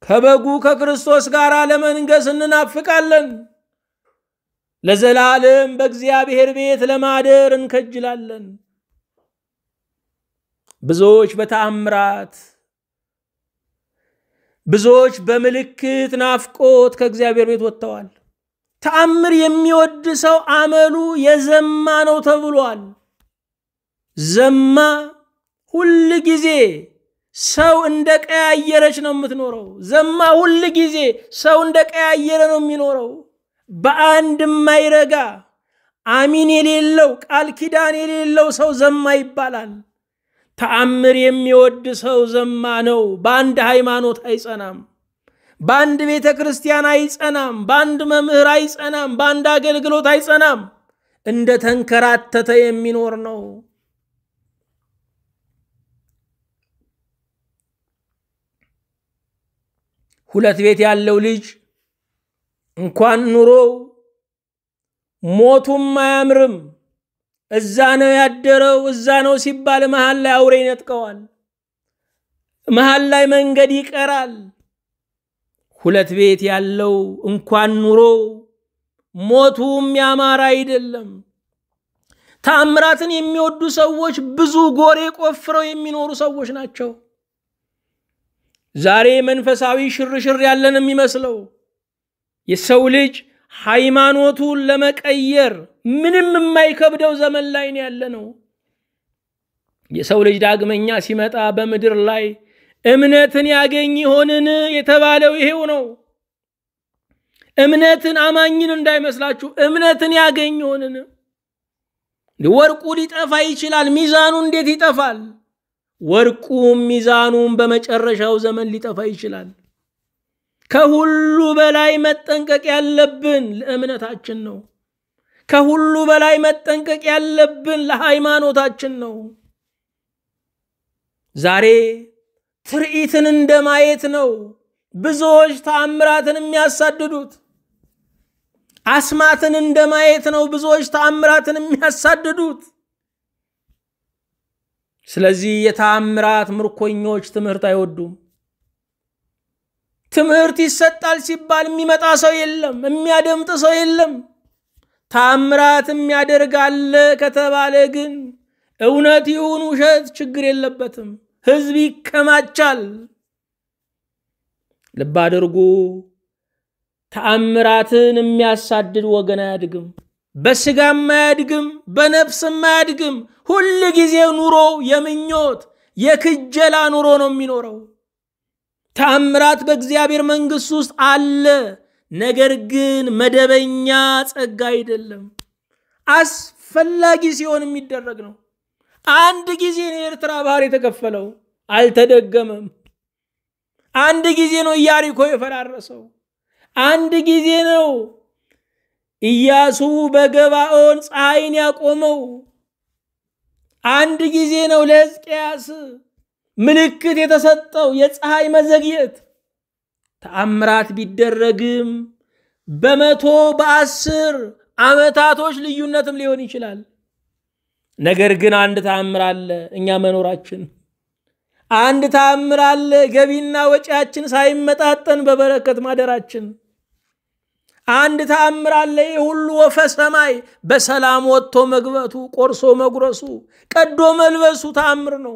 ከበጉ ከክርስቶስ ጋር ለመንገስ እንናፍቃለን። ለዘላለም በእግዚአብሔር ቤት ለማደር እንከጅላለን። ብዙዎች በተአምራት፣ ብዙዎች በምልክት ናፍቆት ከእግዚአብሔር ቤት ወጥተዋል። ተአምር የሚወድ ሰው አመሉ የዘማ ነው ተብሏል። ዘማ ሁል ጊዜ ሰው እንደቀያየረች ነው የምትኖረው። ዘማ ሁል ጊዜ ሰው እንደቀያየረ ነው የሚኖረው። በአንድ የማይረጋ አሚን የሌለው ቃል ኪዳን የሌለው ሰው ዘማ ይባላል። ተአምር የሚወድ ሰው ዘማ ነው። በአንድ ሃይማኖት አይጸናም፣ በአንድ ቤተ ክርስቲያን አይጸናም፣ በአንድ መምህር አይጸናም፣ በአንድ አገልግሎት አይጸናም። እንደ ተንከራተተ የሚኖር ነው። ሁለት ቤት ያለው ልጅ እንኳን ኑሮ ሞቱም አያምርም። እዛ ነው ያደረው፣ እዛ ነው ሲባል መሃል ላይ አውሬ ይነጥቀዋል፣ መሃል ላይ መንገድ ይቀራል። ሁለት ቤት ያለው እንኳን ኑሮ ሞቱም ያማረ አይደለም። ተአምራትን የሚወዱ ሰዎች ብዙ ጎሬ ቆፍረው የሚኖሩ ሰዎች ናቸው። ዛሬ መንፈሳዊ ሽርሽር ያለን የሚመስለው የሰው ልጅ ሃይማኖቱን ለመቀየር ምንም የማይከብደው ዘመን ላይ ያለነው። የሰው ልጅ ዳግመኛ ሲመጣ በምድር ላይ እምነትን ያገኝ ይሆንን የተባለው ይሄው ነው። እምነትን አማኝን እንዳይመስላችሁ እምነትን ያገኘውን ወርቁ ሊጠፋ ይችላል ሚዛኑ እንዴት ይጠፋል ወርቁም ሚዛኑም በመጨረሻው ዘመን ሊጠፋ ይችላል ከሁሉ በላይ መጠንቀቅ ያለብን ለእምነታችን ነው ከሁሉ በላይ መጠንቀቅ ያለብን ለሃይማኖታችን ነው ዛሬ ትርኢትን እንደማየት ነው ብዙዎች ተአምራትን የሚያሳድዱት አስማትን እንደማየት ነው ብዙዎች ተአምራትን የሚያሳድዱት ስለዚህ የተአምራት ምርኮኞች ትምህርት አይወዱም ትምህርት ይሰጣል ሲባል የሚመጣ ሰው የለም የሚያደምጥ ሰው የለም ተአምራት የሚያደርጋል ከተባለ ግን እውነት ይሁን ውሸት ችግር የለበትም ህዝብ ይከማቻል ልብ አድርጉ ተአምራትን የሚያሳድድ ወገን አያድግም በስጋም አያድግም በነፍስም አያድግም ሁሉ ጊዜ ኑሮ የምኞት የክጀላ ኑሮ ነው የሚኖረው ተአምራት በእግዚአብሔር መንግስት ውስጥ አለ ነገር ግን መደበኛ ጸጋ አይደለም አስፈላጊ ሲሆን የሚደረግ ነው አንድ ጊዜ ነው ኤርትራ ባህር የተከፈለው አልተደገመም አንድ ጊዜ ነው ኢያሪኮ የፈራረሰው አንድ ጊዜ ነው ኢያሱ በገባኦን ፀሐይን ያቆመው አንድ ጊዜ ነው ለሕዝቅያስ ምልክት የተሰጠው የፀሐይ መዘግየት ተአምራት ቢደረግም በመቶ በ10 ዓመታቶች ልዩነትም ሊሆን ይችላል ነገር ግን አንድ ተአምር አለ እኛ መኖራችን አንድ ተአምር አለ ገቢና ወጪያችን ሳይመጣጠን በበረከት ማደራችን አንድ ተአምር አለ ሁሉ ወፈ ሰማይ በሰላም ወጥቶ መግባቱ ቆርሶ መጉረሱ ቀዶ መልበሱ ተአምር ነው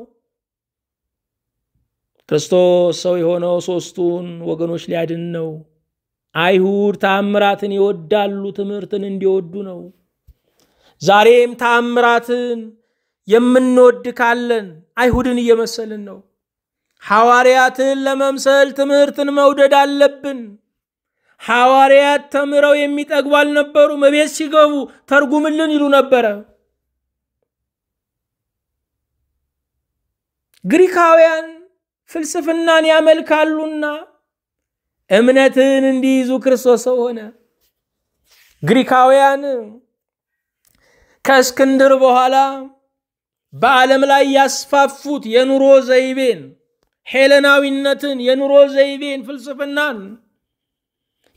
ክርስቶስ ሰው የሆነው ሶስቱን ወገኖች ሊያድን ነው አይሁድ ተአምራትን ይወዳሉ ትምህርትን እንዲወዱ ነው ዛሬም ተአምራትን የምንወድ ካለን አይሁድን እየመሰልን ነው ሐዋርያትን ለመምሰል ትምህርትን መውደድ አለብን ሐዋርያት ተምረው የሚጠግቡ አልነበሩ መቤት ሲገቡ ተርጉምልን ይሉ ነበር ግሪካውያን ፍልስፍናን ያመልካሉና እምነትን እንዲይዙ ክርስቶስ ሆነ ግሪካውያን ከእስክንድር በኋላ በዓለም ላይ ያስፋፉት የኑሮ ዘይቤን ሄለናዊነትን የኑሮ ዘይቤን ፍልስፍናን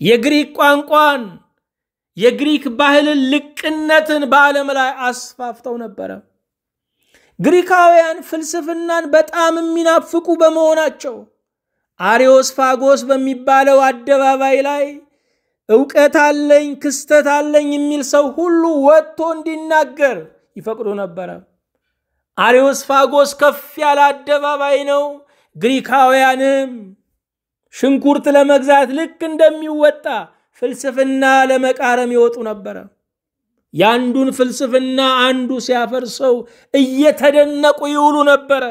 የግሪክ ቋንቋን የግሪክ ባህልን ልቅነትን በዓለም ላይ አስፋፍተው ነበር ግሪካውያን ፍልስፍናን በጣም የሚናፍቁ በመሆናቸው አሪዮስፋጎስ በሚባለው አደባባይ ላይ ዕውቀት አለኝ ክስተት አለኝ የሚል ሰው ሁሉ ወጥቶ እንዲናገር ይፈቅዱ ነበር አሪዮስፋጎስ ከፍ ያለ አደባባይ ነው ግሪካውያንም ሽንኩርት ለመግዛት ልክ እንደሚወጣ ፍልስፍና ለመቃረም ይወጡ ነበር ያንዱን ፍልስፍና አንዱ ሲያፈርሰው እየተደነቁ ይውሉ ነበር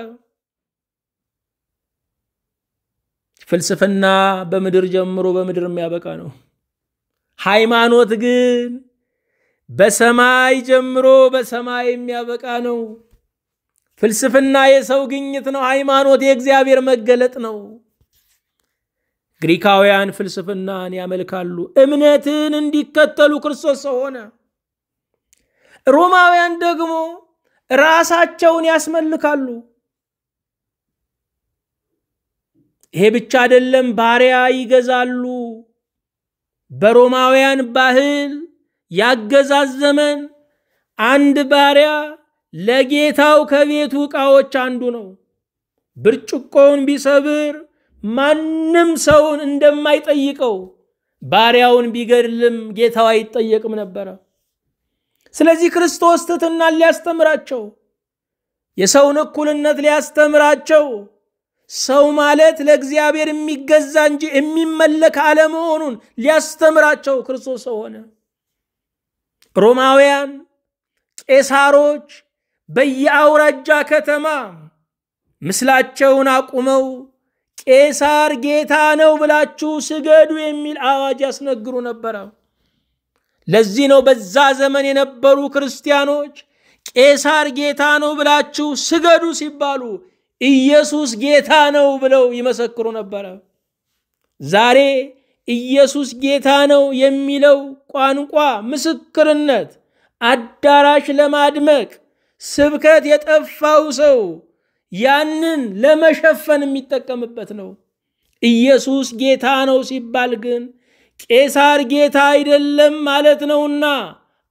ፍልስፍና በምድር ጀምሮ በምድር የሚያበቃ ነው ሃይማኖት ግን በሰማይ ጀምሮ በሰማይ የሚያበቃ ነው ፍልስፍና የሰው ግኝት ነው ሃይማኖት የእግዚአብሔር መገለጥ ነው ግሪካውያን ፍልስፍናን ያመልካሉ እምነትን እንዲከተሉ ክርስቶስ ሆነ ሮማውያን ደግሞ ራሳቸውን ያስመልካሉ ይሄ ብቻ አይደለም ባሪያ ይገዛሉ በሮማውያን ባህል ያገዛዝ ዘመን አንድ ባሪያ ለጌታው ከቤቱ ዕቃዎች አንዱ ነው ብርጭቆውን ቢሰብር ማንም ሰውን እንደማይጠይቀው ባሪያውን ቢገድልም ጌታው አይጠየቅም ነበር ስለዚህ ክርስቶስ ትሕትናን ሊያስተምራቸው የሰውን እኩልነት ሊያስተምራቸው ሰው ማለት ለእግዚአብሔር የሚገዛ እንጂ የሚመለክ አለመሆኑን ሊያስተምራቸው ክርስቶስ ሆነ ሮማውያን ቄሳሮች በየአውራጃ ከተማ ምስላቸውን አቁመው ቄሳር ጌታ ነው ብላችሁ ስገዱ የሚል አዋጅ ያስነግሩ ነበር። ለዚህ ነው በዛ ዘመን የነበሩ ክርስቲያኖች ቄሳር ጌታ ነው ብላችሁ ስገዱ ሲባሉ ኢየሱስ ጌታ ነው ብለው ይመሰክሩ ነበር። ዛሬ ኢየሱስ ጌታ ነው የሚለው ቋንቋ ምስክርነት አዳራሽ ለማድመቅ ስብከት የጠፋው ሰው ያንን ለመሸፈን የሚጠቀምበት ነው። ኢየሱስ ጌታ ነው ሲባል ግን ቄሳር ጌታ አይደለም ማለት ነውና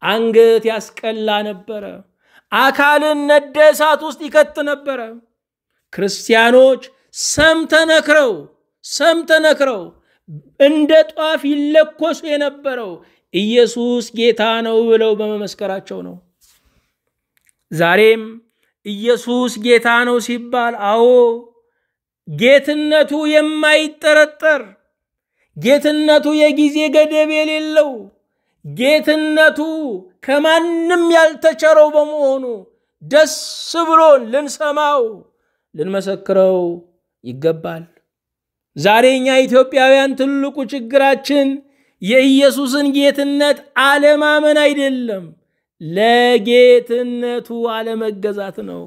አንገት ያስቀላ ነበር። አካልን ነደ እሳት ውስጥ ይከት ነበር። ክርስቲያኖች ሰምተነክረው እንደ ጧፍ ይለኮሱ የነበረው ኢየሱስ ጌታ ነው ብለው በመመስከራቸው ነው። ዛሬም ኢየሱስ ጌታ ነው ሲባል አዎ ጌትነቱ የማይጠረጠር ጌትነቱ የጊዜ ገደብ የሌለው ጌትነቱ ከማንም ያልተቸረው በመሆኑ ደስ ብሎን ልንሰማው ልንመሰክረው ይገባል። ዛሬኛ ኢትዮጵያውያን ትልቁ ችግራችን የኢየሱስን ጌትነት አለማመን አይደለም፣ ለጌትነቱ አለመገዛት ነው።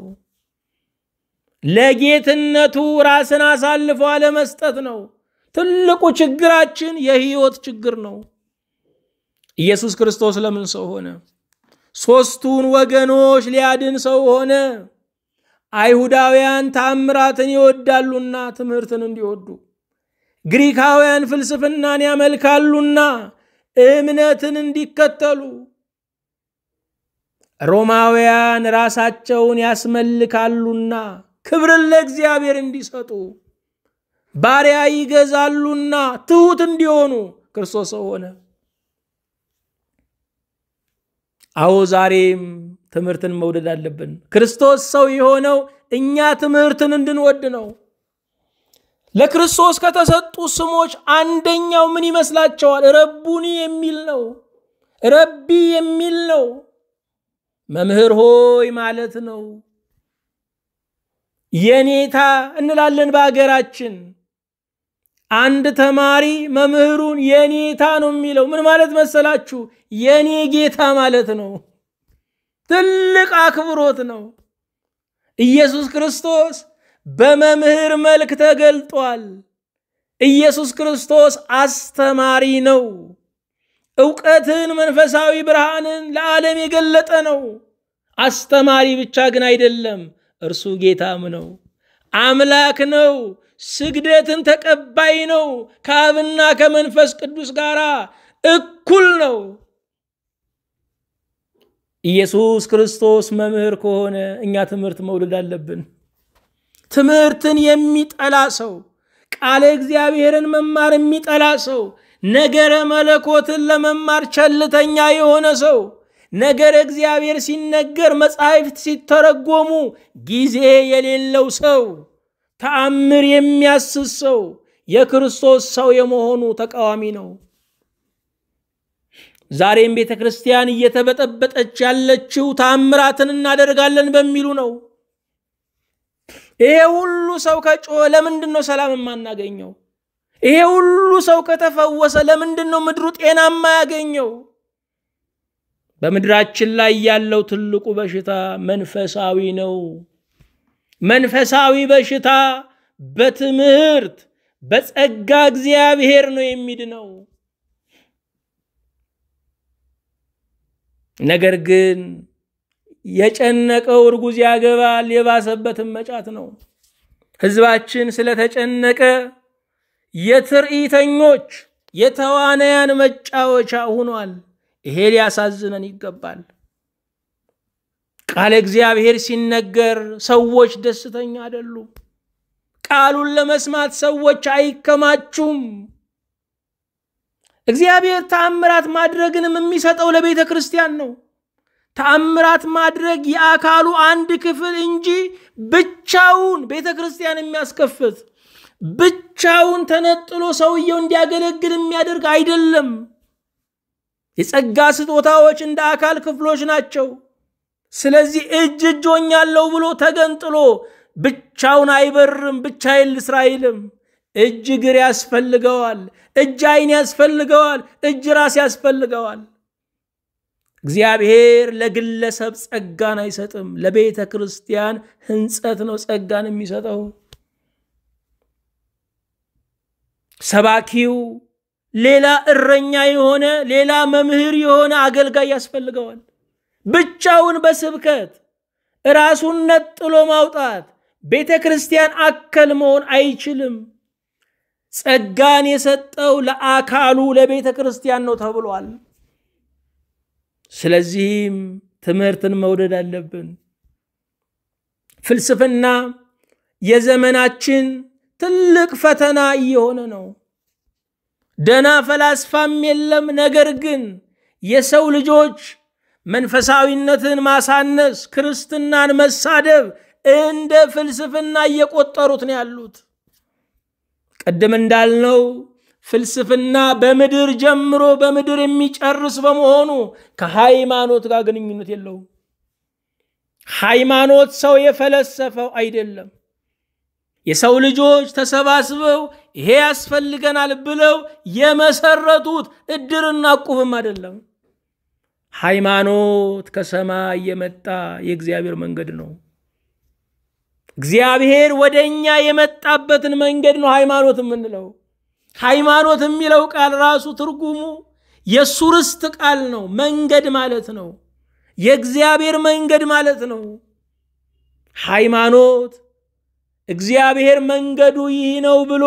ለጌትነቱ ራስን አሳልፎ አለመስጠት ነው። ትልቁ ችግራችን የህይወት ችግር ነው። ኢየሱስ ክርስቶስ ለምን ሰው ሆነ? ሶስቱን ወገኖች ሊያድን ሰው ሆነ። አይሁዳውያን ተአምራትን ይወዳሉና ትምህርትን እንዲወዱ፣ ግሪካውያን ፍልስፍናን ያመልካሉና እምነትን እንዲከተሉ፣ ሮማውያን ራሳቸውን ያስመልካሉና ክብርን ለእግዚአብሔር እንዲሰጡ፣ ባሪያ ይገዛሉና ትሁት እንዲሆኑ ክርስቶስ ሰው ሆነ። አዎ ዛሬም ትምህርትን መውደድ አለብን። ክርስቶስ ሰው የሆነው እኛ ትምህርትን እንድንወድ ነው። ለክርስቶስ ከተሰጡ ስሞች አንደኛው ምን ይመስላችኋል? ረቡኒ የሚል ነው። ረቢ የሚል ነው። መምህር ሆይ ማለት ነው። የኔታ እንላለን በአገራችን። አንድ ተማሪ መምህሩን የኔታ ነው የሚለው ምን ማለት መሰላችሁ? የኔ ጌታ ማለት ነው። ትልቅ አክብሮት ነው። ኢየሱስ ክርስቶስ በመምህር መልክ ተገልጧል። ኢየሱስ ክርስቶስ አስተማሪ ነው። ዕውቀትን መንፈሳዊ ብርሃንን ለዓለም የገለጠ ነው። አስተማሪ ብቻ ግን አይደለም፣ እርሱ ጌታም ነው፣ አምላክ ነው፣ ስግደትን ተቀባይ ነው፣ ከአብና ከመንፈስ ቅዱስ ጋር እኩል ነው። ኢየሱስ ክርስቶስ መምህር ከሆነ እኛ ትምህርት መውደድ አለብን። ትምህርትን የሚጠላ ሰው፣ ቃለ እግዚአብሔርን መማር የሚጠላ ሰው፣ ነገረ መለኮትን ለመማር ቸልተኛ የሆነ ሰው፣ ነገረ እግዚአብሔር ሲነገር መጻሕፍት ሲተረጎሙ ጊዜ የሌለው ሰው፣ ተአምር የሚያስስ ሰው የክርስቶስ ሰው የመሆኑ ተቃዋሚ ነው። ዛሬም ቤተክርስቲያን እየተበጠበጠች ያለችው ተአምራትን እናደርጋለን በሚሉ ነው። ይሄ ሁሉ ሰው ከጮኸ ለምንድነው ሰላም የማናገኘው? ይሄ ሁሉ ሰው ከተፈወሰ ለምንድነው ምድሩ ጤናማ ያገኘው? በምድራችን ላይ ያለው ትልቁ በሽታ መንፈሳዊ ነው። መንፈሳዊ በሽታ በትምህርት በጸጋ እግዚአብሔር ነው የሚድነው። ነገር ግን የጨነቀው እርጉዝ ያገባል የባሰበትም መጫት ነው። ህዝባችን ስለተጨነቀ የትርኢተኞች የተዋናያን መጫወቻ ሆኗል። ይሄ ሊያሳዝነን ይገባል። ቃል እግዚአብሔር ሲነገር ሰዎች ደስተኛ አይደሉም። ቃሉን ለመስማት ሰዎች አይከማቹም። እግዚአብሔር ተአምራት ማድረግንም የሚሰጠው ለቤተ ክርስቲያን ነው። ተአምራት ማድረግ የአካሉ አንድ ክፍል እንጂ ብቻውን ቤተ ክርስቲያን የሚያስከፍት ብቻውን ተነጥሎ ሰውየው እንዲያገለግል የሚያደርግ አይደለም። የጸጋ ስጦታዎች እንደ አካል ክፍሎች ናቸው። ስለዚህ እጅ ሆኛለሁ ብሎ ተገንጥሎ ብቻውን አይበርም፣ ብቻዬን ልስራ አይልም። እጅ እግር ያስፈልገዋል፣ እጅ ዓይን ያስፈልገዋል፣ እጅ ራስ ያስፈልገዋል። እግዚአብሔር ለግለሰብ ጸጋን አይሰጥም፣ ለቤተ ክርስቲያን ሕንጸት ነው ጸጋን የሚሰጠው። ሰባኪው ሌላ እረኛ የሆነ ሌላ መምህር የሆነ አገልጋይ ያስፈልገዋል። ብቻውን በስብከት ራሱን ነጥሎ ማውጣት ቤተ ክርስቲያን አከል መሆን አይችልም። ጸጋን የሰጠው ለአካሉ ለቤተ ክርስቲያን ነው ተብሏል። ስለዚህም ትምህርትን መውደድ አለብን። ፍልስፍና የዘመናችን ትልቅ ፈተና እየሆነ ነው። ደና ፈላስፋም የለም። ነገር ግን የሰው ልጆች መንፈሳዊነትን ማሳነስ፣ ክርስትናን መሳደብ እንደ ፍልስፍና እየቆጠሩት ነው ያሉት። ቀደም እንዳልነው ፍልስፍና በምድር ጀምሮ በምድር የሚጨርስ በመሆኑ ከሃይማኖት ጋር ግንኙነት የለውም። ሃይማኖት ሰው የፈለሰፈው አይደለም። የሰው ልጆች ተሰባስበው ይሄ ያስፈልገናል ብለው የመሰረቱት እድርና ቁብም አይደለም። ሃይማኖት ከሰማይ የመጣ የእግዚአብሔር መንገድ ነው። እግዚአብሔር ወደኛ የመጣበትን መንገድ ነው ሃይማኖት የምንለው። ሃይማኖት የሚለው ቃል ራሱ ትርጉሙ የሱ ርስት ቃል ነው። መንገድ ማለት ነው። የእግዚአብሔር መንገድ ማለት ነው። ሃይማኖት እግዚአብሔር መንገዱ ይህ ነው ብሎ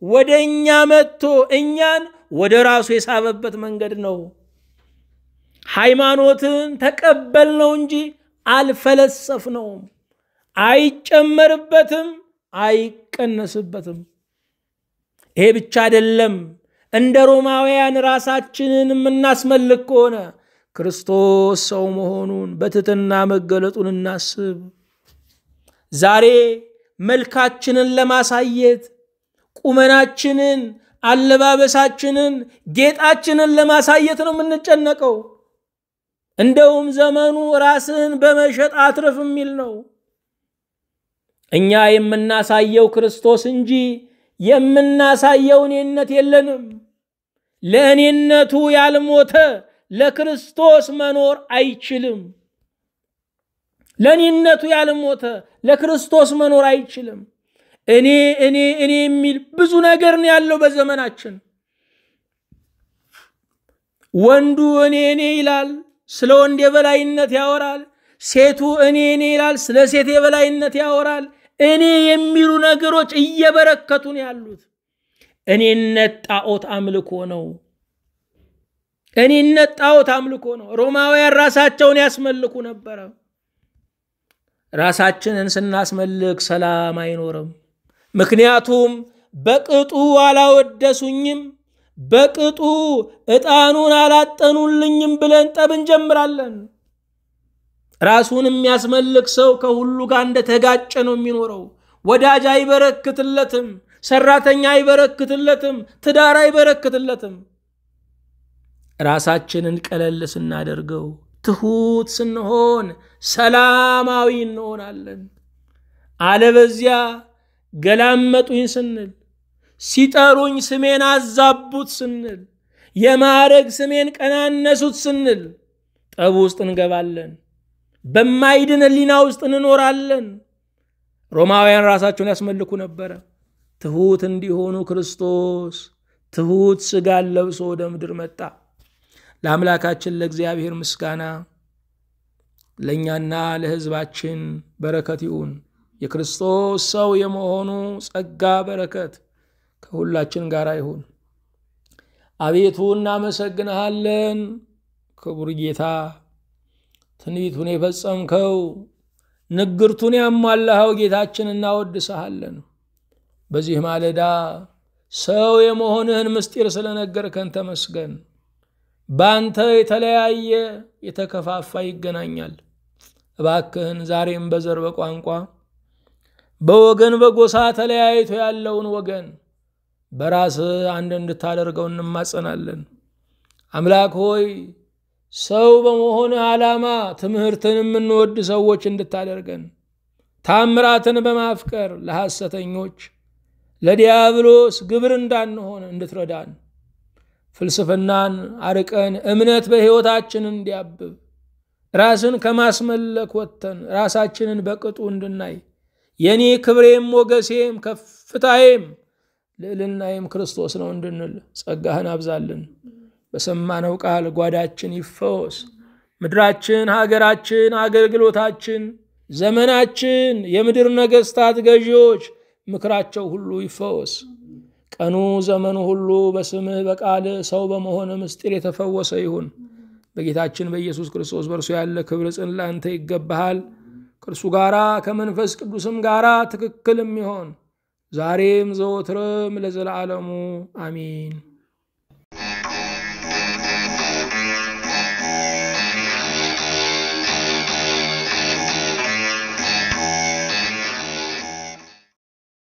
ወደኛ መጥቶ እኛን ወደ ራሱ የሳበበት መንገድ ነው። ሃይማኖትን ተቀበልነው እንጂ አልፈለሰፍነውም። አይጨመርበትም፣ አይቀነስበትም። ይሄ ብቻ አይደለም። እንደ ሮማውያን ራሳችንን የምናስመልክ ከሆነ ክርስቶስ ሰው መሆኑን በትህትና መገለጡን እናስብ። ዛሬ መልካችንን ለማሳየት ቁመናችንን፣ አለባበሳችንን፣ ጌጣችንን ለማሳየት ነው የምንጨነቀው። እንደውም ዘመኑ ራስን በመሸጥ አትርፍ የሚል ነው። እኛ የምናሳየው ክርስቶስ እንጂ የምናሳየው እኔነት የለንም። ለእኔነቱ ያልሞተ ለክርስቶስ መኖር አይችልም። ለእኔነቱ ያልሞተ ለክርስቶስ መኖር አይችልም። እኔ የሚል ብዙ ነገር ነው ያለው በዘመናችን። ወንዱ እኔ ይላል፣ ስለ ወንድ የበላይነት ያወራል። ሴቱ እኔ ይላል፣ ስለ ሴት የበላይነት ያወራል። እኔ የሚሉ ነገሮች እየበረከቱ ነው ያሉት። እኔነት ጣዖት አምልኮ ነው። እኔነት ጣዖት አምልኮ ነው። ሮማውያን ራሳቸውን ያስመልኩ ነበር። ራሳችንን ስናስመልክ ሰላም አይኖርም። ምክንያቱም በቅጡ አላወደሱኝም፣ በቅጡ ዕጣኑን አላጠኑልኝም ብለን ጠብ እንጀምራለን። ራሱን የሚያስመልክ ሰው ከሁሉ ጋር እንደተጋጨ ነው የሚኖረው። ወዳጅ አይበረክትለትም፣ ሰራተኛ አይበረክትለትም፣ ትዳር አይበረክትለትም። ራሳችንን ቀለል ስናደርገው፣ ትሁት ስንሆን ሰላማዊ እንሆናለን። አለበዚያ ገላመጡኝ ስንል፣ ሲጠሩኝ ስሜን አዛቡት ስንል፣ የማዕረግ ስሜን ቀናነሱት ስንል ጠብ ውስጥ እንገባለን። በማይድን ሕሊና ውስጥ እንኖራለን። ሮማውያን ራሳቸውን ያስመልኩ ነበር። ትሁት እንዲሆኑ ክርስቶስ ትሁት ሥጋን ለብሶ ወደ ምድር መጣ። ለአምላካችን ለእግዚአብሔር ምስጋና፣ ለእኛና ለሕዝባችን በረከት ይሁን። የክርስቶስ ሰው የመሆኑ ጸጋ በረከት ከሁላችን ጋር ይሁን። አቤቱ እናመሰግንሃለን። ክቡር ጌታ፣ ትንቢቱን የፈጸምከው ንግርቱን ያሟላኸው ጌታችን እናወድስሃለን። በዚህ ማለዳ ሰው የመሆንህን ምስጢር ስለነገርከን ተመስገን። ባንተ የተለያየ የተከፋፋ ይገናኛል። እባክህን ዛሬም በዘር በቋንቋ በወገን በጎሳ ተለያይቶ ያለውን ወገን በራስህ አንድ እንድታደርገው እንማጸናለን። አምላክ ሆይ ሰው በመሆንህ ዓላማ ትምህርትን የምንወድ ሰዎች እንድታደርገን፣ ታምራትን በማፍቀር ለሐሰተኞች ለዲያብሎስ ግብር እንዳንሆን እንድትረዳን፣ ፍልስፍናን አርቀን እምነት በሕይወታችን እንዲያብብ፣ ራስን ከማስመለክ ወጥተን ራሳችንን በቅጡ እንድናይ፣ የኔ ክብሬም ሞገሴም ከፍታዬም ልዕልናዬም ክርስቶስ ነው እንድንል ጸጋህን አብዛልን። በሰማነው ቃል ጓዳችን ይፈወስ። ምድራችን፣ ሀገራችን፣ አገልግሎታችን፣ ዘመናችን፣ የምድር ነገሥታት ገዢዎች ምክራቸው ሁሉ ይፈወስ። ቀኑ ዘመኑ ሁሉ በስምህ በቃልህ ሰው በመሆን ምስጢር የተፈወሰ ይሁን። በጌታችን በኢየሱስ ክርስቶስ በእርሱ ያለ ክብር ጽን ላንተ ይገባሃል። ከእርሱ ጋራ ከመንፈስ ቅዱስም ጋራ ትክክልም ይሆን ዛሬም ዘወትርም ለዘላለሙ አሚን።